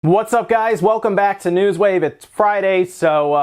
What's up, guys? Welcome back to Newswave. It's Friday, so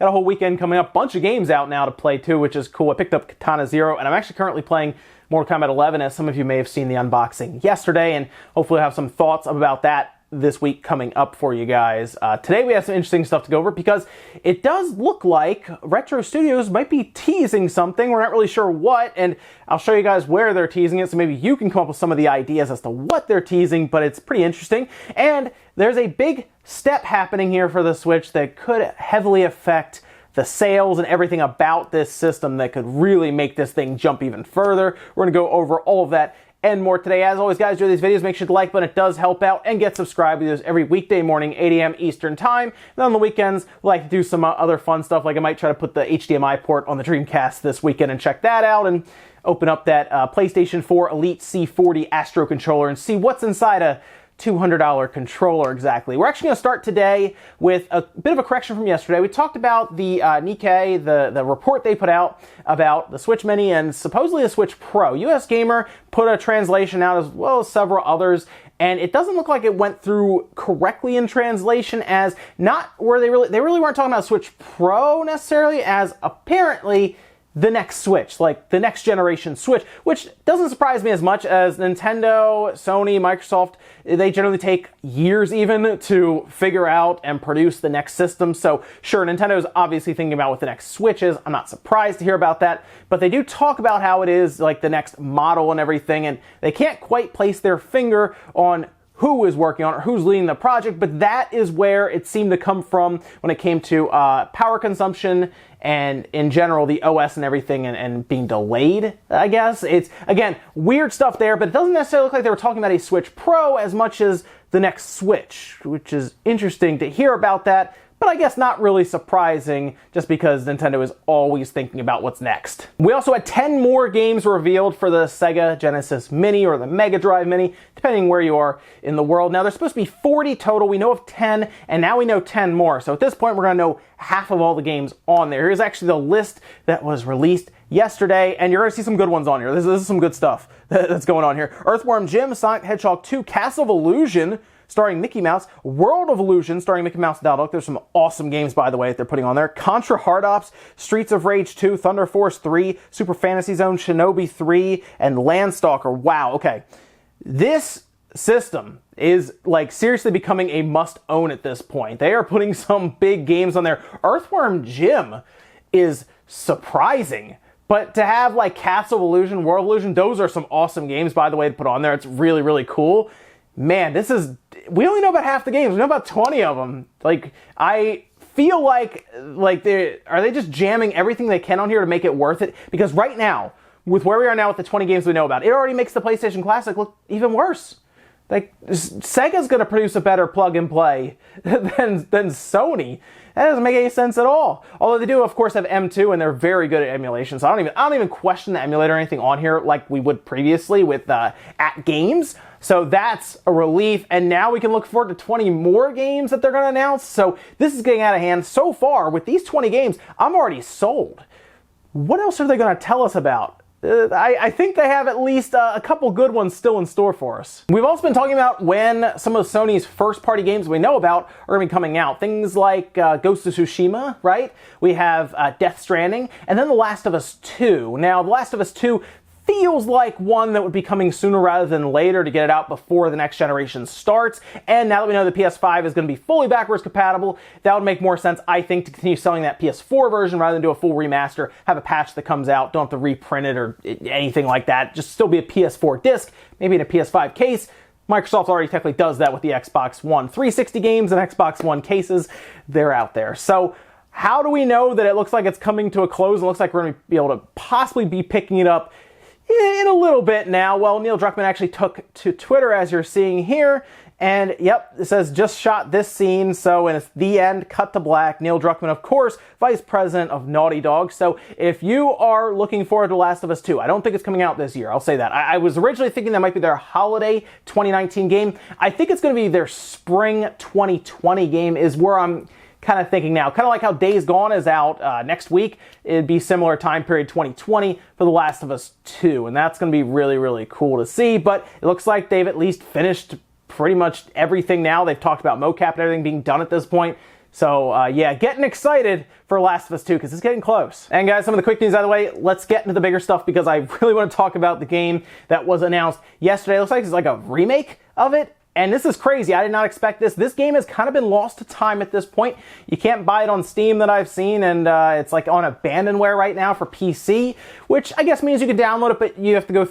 got a whole weekend coming up. Bunch of games out now to play too, which is cool. I picked up Katana Zero, and I'm actually currently playing Mortal Kombat 11, as some of you may have seen the unboxing yesterday, and hopefully I'll have some thoughts about that this week coming up for you guys. Today we have some interesting stuff to go over because it does look like Retro Studios might be teasing something. We're not really sure what, and I'll show you guys where they're teasing it, so maybe you can come up with some of the ideas as to what they're teasing, but it's pretty interesting. And there's a big step happening here for the Switch that could heavily affect the sales and everything about this system that could really make this thing jump even further. We're going to go over all of that and more today. As always, guys, enjoy these videos. Make sure to like button. It does help out. And get subscribed. We do this every weekday morning, 8 a.m. Eastern Time. And on the weekends, we like to do some other fun stuff. Like I might try to put the HDMI port on the Dreamcast this weekend and check that out. And open up that PlayStation 4 Elite C40 Astro controller and see what's inside a $200 controller exactly. We're actually going to start today with a bit of a correction from yesterday. We talked about the Nikkei, the report they put out about the Switch Mini and supposedly the Switch Pro. US Gamer put a translation out as well as several others, and it doesn't look like it went through correctly in translation, as not where they really weren't talking about Switch Pro necessarily, as apparently the next Switch, like the next generation Switch, which doesn't surprise me as much as Nintendo, Sony, Microsoft, they generally take years even to figure out and produce the next system. So sure, Nintendo's obviously thinking about what the next Switch is. I'm not surprised to hear about that, but they do talk about how it is like the next model and everything, and they can't quite place their finger on who is working on it, or who's leading the project, but that is where it seemed to come from when it came to power consumption and in general the OS and everything and being delayed, I guess. It's, again, weird stuff there, but it doesn't necessarily look like they were talking about a Switch Pro as much as the next Switch, which is interesting to hear about that. But I guess not really surprising, just because Nintendo is always thinking about what's next. We also had 10 more games revealed for the Sega Genesis Mini or the Mega Drive Mini, depending where you are in the world. Now, there's supposed to be 40 total. We know of 10, and now we know 10 more. So at this point, we're going to know half of all the games on there. Here's actually the list that was released yesterday, and you're going to see some good ones on here. This is some good stuff that's going on here. Earthworm Jim, Sonic the Hedgehog 2, Castle of Illusion, starring Mickey Mouse, World of Illusion, starring Mickey Mouse and Donald Duck. There's some awesome games, by the way, that they're putting on there. Contra Hard Ops, Streets of Rage 2, Thunder Force 3, Super Fantasy Zone, Shinobi 3, and Landstalker. Wow, okay. This system is, like, seriously becoming a must-own at this point. They are putting some big games on there. Earthworm Jim is surprising. But to have, like, Castle of Illusion, World of Illusion, those are some awesome games, by the way, to put on there. It's really, really cool. Man, we only know about half the games. We know about 20 of them. Like, I feel like are they just jamming everything they can on here to make it worth it? Because right now, with where we are now with the 20 games we know about, it already makes the PlayStation Classic look even worse. Like, Sega's going to produce a better plug and play than Sony. That doesn't make any sense at all. Although they do, of course, have M2, and they're very good at emulation. So I don't even question the emulator or anything on here like we would previously with at games. So that's a relief. And now we can look forward to 20 more games that they're going to announce. So this is getting out of hand. So far, with these 20 games, I'm already sold. What else are they going to tell us about? I think they have at least a couple good ones still in store for us. We've also been talking about when some of Sony's first-party games we know about are going to be coming out. Things like Ghost of Tsushima, right? We have Death Stranding, and then The Last of Us 2. Now, The Last of Us 2 feels like one that would be coming sooner rather than later to get it out before the next generation starts. And now that we know the PS5 is going to be fully backwards compatible, that would make more sense, I think, to continue selling that PS4 version rather than do a full remaster, have a patch that comes out, don't have to reprint it or anything like that. Just still be a PS4 disc, maybe in a PS5 case. Microsoft already technically does that with the Xbox One 360 games and Xbox One cases. They're out there. So how do we know that it looks like it's coming to a close? It looks like we're going to be able to possibly be picking it up in a little bit now. Well, Neil Druckmann actually took to Twitter, as you're seeing here, and yep, it says just shot this scene, so and it's the end, cut to black. Neil Druckmann, of course, vice president of Naughty Dog. So if you are looking forward to Last of Us 2, I don't think it's coming out this year, I'll say that. I was originally thinking that might be their holiday 2019 game. I think it's going to be their spring 2020 game is where I'm kind of thinking now. Kind of like how Days Gone is out next week. It'd be similar time period 2020 for The Last of Us 2. And that's going to be really, really cool to see. But it looks like they've at least finished pretty much everything now. They've talked about mocap and everything being done at this point. So yeah, getting excited for Last of Us 2 because it's getting close. And guys, some of the quick news out of the way, let's get into the bigger stuff because I really want to talk about the game that was announced yesterday. It looks like it's like a remake of it. And this is crazy. I did not expect this. This game has kind of been lost to time at this point. You can't buy it on Steam that I've seen, and it's like on abandonware right now for PC, which I guess means you can download it, but you have to jump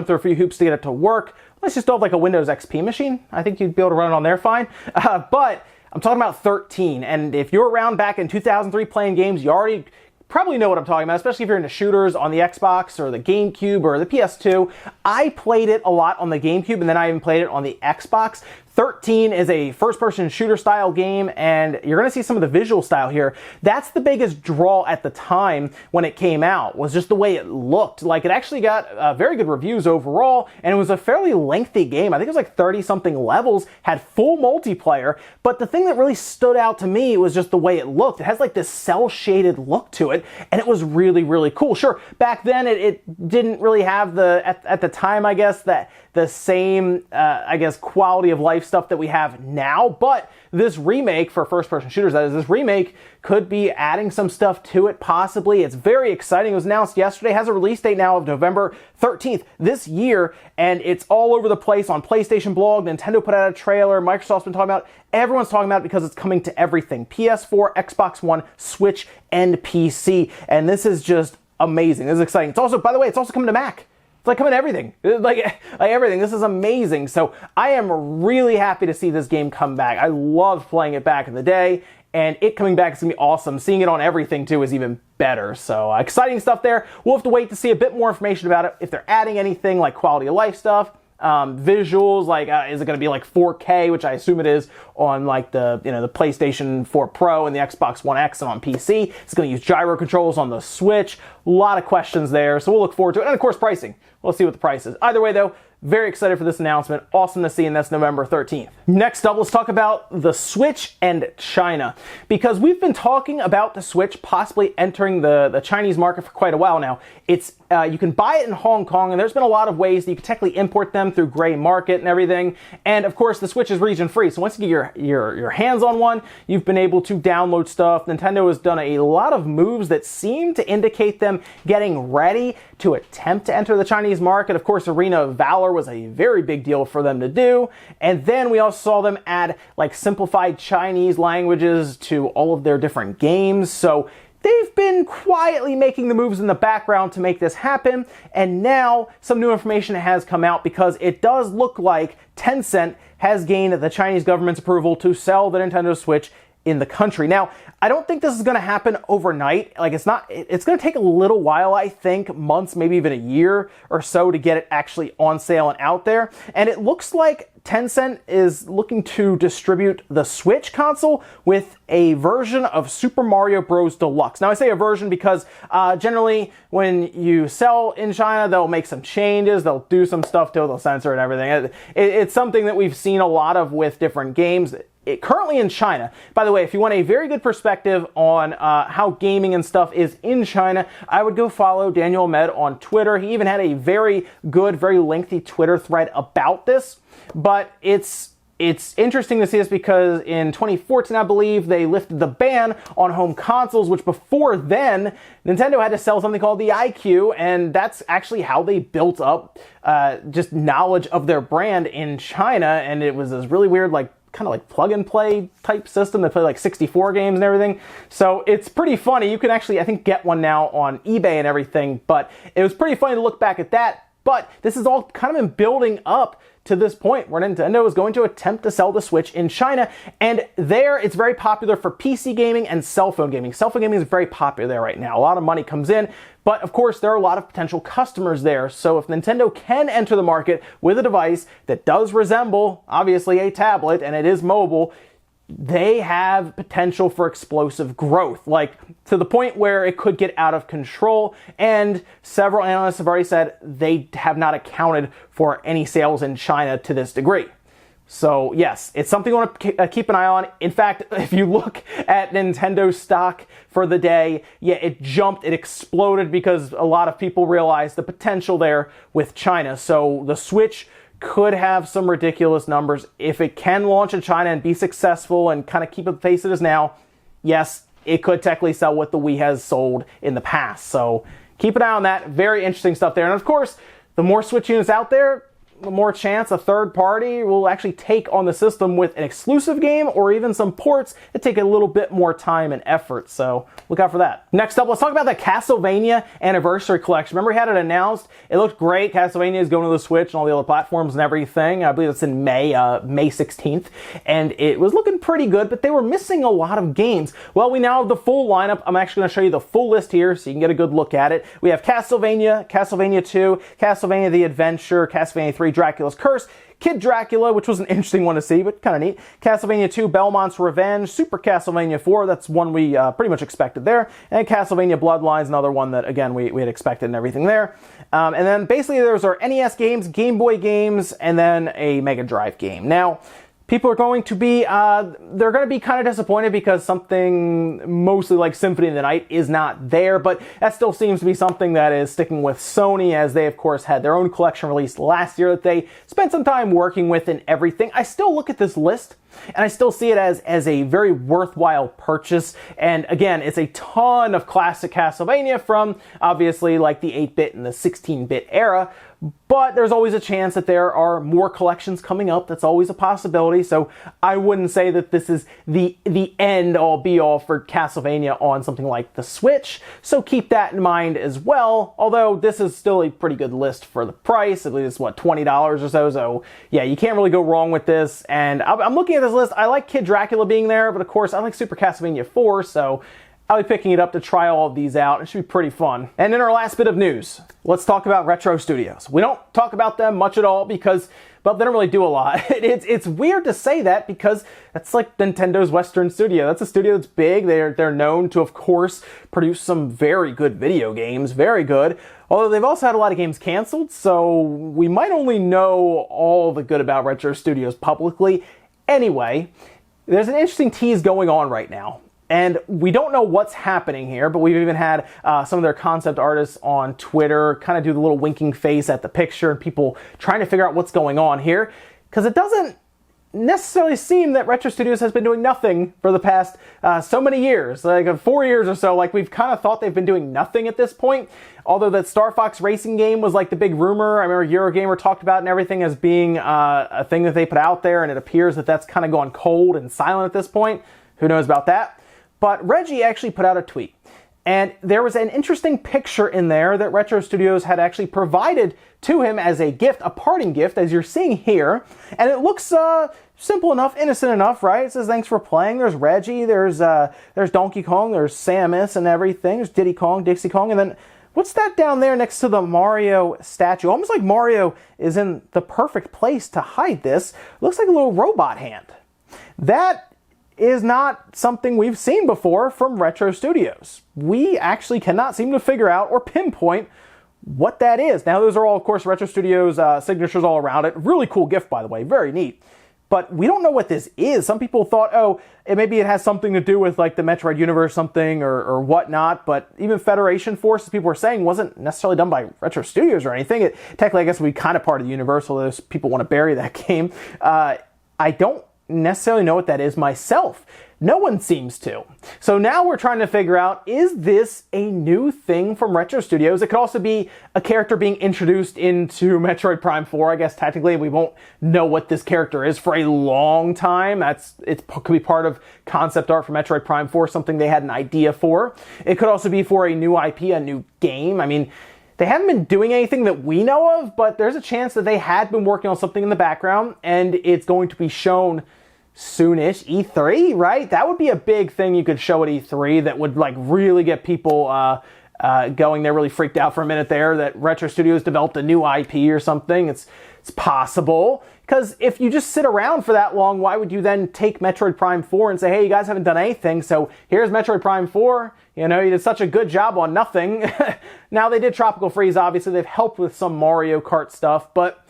through a few hoops to get it to work. Let's just have like a Windows XP machine. I think you'd be able to run it on there fine. But I'm talking about 13, and if you're around back in 2003 playing games, you already probably know what I'm talking about, especially if you're into shooters on the Xbox or the GameCube or the PS2. I played it a lot on the GameCube, and then I even played it on the Xbox. 13 is a first-person shooter style game, and you're going to see some of the visual style here. That's the biggest draw at the time when it came out, was just the way it looked. Like, it actually got very good reviews overall, and it was a fairly lengthy game. I think it was like 30-something levels, had full multiplayer, but the thing that really stood out to me was just the way it looked. It has like this cel-shaded look to it, and it was really, really cool. Sure, back then it didn't really have at the time, I guess, the same, I guess, quality of life stuff that we have now, but this remake for first-person shooters, that is, this remake could be adding some stuff to it, possibly. It's very exciting. It was announced yesterday, has a release date now of November 13th this year, and it's all over the place on PlayStation Blog. Nintendo put out a trailer, Microsoft's been talking about it. Everyone's talking about it because it's coming to everything. PS4, Xbox One, Switch, and PC, and this is just amazing. This is exciting. It's also, by the way, it's also coming to Mac. It's like coming to everything, like everything. This is amazing. So I am really happy to see this game come back. I loved playing it back in the day, and it coming back is gonna be awesome. Seeing it on everything too is even better. So exciting stuff there. We'll have to wait to see a bit more information about it. If they're adding anything like quality of life stuff, visuals, like is it going to be like 4K, which I assume it is on like the PlayStation 4 Pro and the Xbox One X and on PC. It's going to use gyro controls on the Switch. A lot of questions there, so we'll look forward to it. And of course, pricing. We'll see what the price is. Either way, though, very excited for this announcement. Awesome to see, and that's November 13th. Next up, let's talk about the Switch and China, because we've been talking about the Switch possibly entering the Chinese market for quite a while now. It's you can buy it in Hong Kong, and there's been a lot of ways that you can technically import them through gray market and everything. And of course, the Switch is region free, so once you get your hands on one, you've been able to download stuff. Nintendo has done a lot of moves that seem to indicate them getting ready to attempt to enter the Chinese market. Of course, Arena of Valor was a very big deal for them to do. And then we also saw them add like simplified Chinese languages to all of their different games. So they've been quietly making the moves in the background to make this happen. And now some new information has come out because it does look like Tencent has gained the Chinese government's approval to sell the Nintendo Switch in the country. Now, I don't think this is going to happen overnight. Like, it's going to take a little while, I think, months, maybe even a year or so to get it actually on sale and out there. And it looks like Tencent is looking to distribute the Switch console with a version of Super Mario Bros. Deluxe. Now, I say a version because generally when you sell in China, they'll make some changes, they'll do some stuff to it, they'll censor it and everything. It's something that we've seen a lot of with different games. Currently in China. By the way, if you want a very good perspective on how gaming and stuff is in China, I would go follow Daniel Ahmed on Twitter. He even had a very good, very lengthy Twitter thread about this. But it's interesting to see this because in 2014, I believe, they lifted the ban on home consoles, which before then, Nintendo had to sell something called the iQue, and that's actually how they built up just knowledge of their brand in China, and it was this really weird, like, kind of like plug and play type system that play like 64 games and everything. So it's pretty funny. You can actually, I think, get one now on eBay and everything, but it was pretty funny to look back at that. But this is all kind of been building up to this point where Nintendo is going to attempt to sell the Switch in China, and there it's very popular for PC gaming and cell phone gaming. Cell phone gaming is very popular there right now. A lot of money comes in, but of course there are a lot of potential customers there. So if Nintendo can enter the market with a device that does resemble, obviously, a tablet, and it is mobile, they have potential for explosive growth, like to the point where it could get out of control. And several analysts have already said they have not accounted for any sales in China to this degree. So yes, it's something you want to keep an eye on. In fact, if you look at Nintendo stock for the day, yeah, it jumped, it exploded because a lot of people realized the potential there with China. So the Switch could have some ridiculous numbers. If it can launch in China and be successful and kind of keep it the pace it is now, yes, it could technically sell what the Wii has sold in the past. So keep an eye on that. Very interesting stuff there. And of course, the more Switch units out there, the more chance a third party will actually take on the system with an exclusive game or even some ports that take a little bit more time and effort. So look out for that. Next up, let's talk about the Castlevania Anniversary Collection. Remember we had it announced. It looked great. Castlevania is going to the Switch and all the other platforms and everything. I believe it's in May 16th. And it was looking pretty good, but they were missing a lot of games. Well, we now have the full lineup. I'm actually going to show you the full list here so you can get a good look at it. We have Castlevania, Castlevania 2, Castlevania The Adventure, Castlevania 3, Dracula's Curse, Kid Dracula, which was an interesting one to see, but kind of neat, Castlevania 2, Belmont's Revenge, Super Castlevania 4, that's one we pretty much expected there, and Castlevania Bloodlines, another one that, again, we had expected and everything there. And then basically those are NES games, Game Boy games, and then a Mega Drive game. Now, people are going to be, they're going to be kind of disappointed because something mostly like Symphony of the Night is not there, but that still seems to be something that is sticking with Sony, as they, of course, had their own collection released last year that they spent some time working with and everything. I still look at this list, and I still see it as a very worthwhile purchase. And again, it's a ton of classic Castlevania from, obviously, like the 8-bit and the 16-bit era. But there's always a chance that there are more collections coming up. That's always a possibility. So I wouldn't say that this is the end-all be-all for Castlevania on something like the Switch. So keep that in mind as well. Although this is still a pretty good list for the price. I believe it's, what, $20 or so. So yeah, you can't really go wrong with this. And I'm looking at this list. I like Kid Dracula being there, but of course I like Super Castlevania 4. So I'll be picking it up to try all of these out. It should be pretty fun. And in our last bit of news, let's talk about Retro Studios. We don't talk about them much at all because, well, they don't really do a lot. It's weird to say that because that's like Nintendo's Western studio. That's a studio that's big. They're known to, of course, produce some very good video games. Very good. Although they've also had a lot of games canceled, so we might only know all the good about Retro Studios publicly. Anyway, there's an interesting tease going on right now. And we don't know what's happening here, but we've even had some of their concept artists on Twitter kind of do the little winking face at the picture and people trying to figure out what's going on here. Because it doesn't necessarily seem that Retro Studios has been doing nothing for the past so many years, like 4 years or so. Like, we've kind of thought they've been doing nothing at this point. Although that Star Fox racing game was like the big rumor. I remember Eurogamer talked about it and everything as being a thing that they put out there, and it appears that that's kind of gone cold and silent at this point. Who knows about that? But Reggie actually put out a tweet, and there was an interesting picture in there that Retro Studios had actually provided to him as a gift, a parting gift, as you're seeing here. And it looks simple enough, innocent enough, right? It says, thanks for playing. There's Reggie, there's Donkey Kong, there's Samus and everything. There's Diddy Kong, Dixie Kong, and then what's that down there next to the Mario statue? Almost like Mario is in the perfect place to hide this. Looks like a little robot hand. That is not something we've seen before from Retro Studios. We actually cannot seem to figure out or pinpoint what that is. Now, those are all, of course, Retro Studios signatures all around it. Really cool gift, by the way. Very neat. But we don't know what this is. Some people thought, oh, maybe it has something to do with like the Metroid universe something or whatnot. But even Federation Force, as people were saying, wasn't necessarily done by Retro Studios or anything. It technically, I guess, would be kind of part of the universe, although people want to bury that game. I don't necessarily know what that is myself. No one seems to. So now we're trying to figure out, is this a new thing from Retro Studios? It could also be a character being introduced into Metroid Prime 4. I guess technically we won't know what this character is for a long time. It could be part of concept art for Metroid Prime 4, something they had an idea for. It could also be for a new IP, a new game. I mean, they haven't been doing anything that we know of, but there's a chance that they had been working on something in the background, and it's going to be shown soonish. E3, right? That would be a big thing you could show at E3 that would like really get people going. They're really freaked out for a minute there that Retro Studios developed a new IP or something. It's possible, because if you just sit around for that long, why would you then take Metroid Prime 4 and say, hey, you guys haven't done anything, so here's Metroid Prime 4. You know, you did such a good job on nothing. Now, they did Tropical Freeze, obviously. They've helped with some Mario Kart stuff, but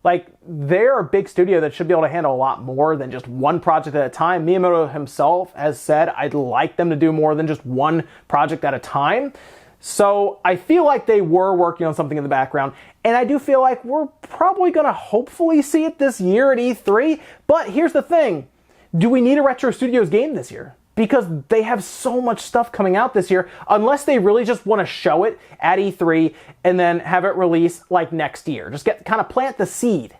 like, they're a big studio that should be able to handle a lot more than just one project at a time. Miyamoto himself has said, I'd like them to do more than just one project at a time. So I feel like they were working on something in the background, and I do feel like we're probably going to hopefully see it this year at E3. But here's the thing. Do we need a Retro Studios game this year? Because they have so much stuff coming out this year, unless they really just want to show it at E3 and then have it released like next year. Just kind of plant the seed.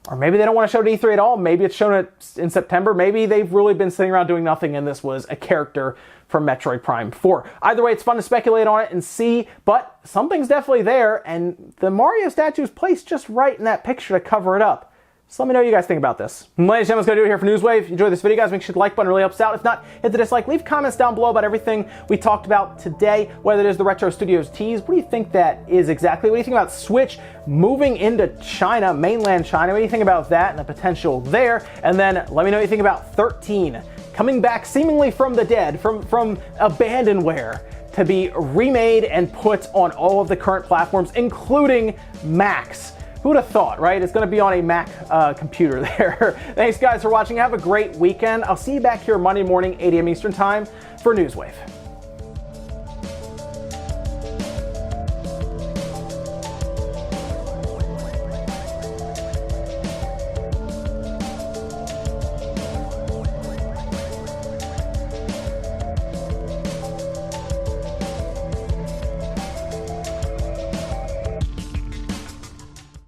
Or maybe they don't want to show it at E3 at all. Maybe it's shown in September. Maybe they've really been sitting around doing nothing and this was a character from Metroid Prime 4. Either way, it's fun to speculate on it and see, but something's definitely there, and the Mario statue is placed just right in that picture to cover it up. So let me know what you guys think about this. Ladies and gentlemen, that's going to do it here for Newswave. If you enjoyed this video, guys, make sure the like button really helps out. If not, hit the dislike. Leave comments down below about everything we talked about today, whether it is the Retro Studios tease. What do you think that is exactly? What do you think about Switch moving into China, mainland China? What do you think about that and the potential there? And then let me know what you think about 13 coming back seemingly from the dead, from abandonware, to be remade and put on all of the current platforms, including Macs. Who would have thought, right? It's going to be on a Mac computer there. Thanks, guys, for watching. Have a great weekend. I'll see you back here Monday morning, 8 a.m. Eastern Time for Newswave.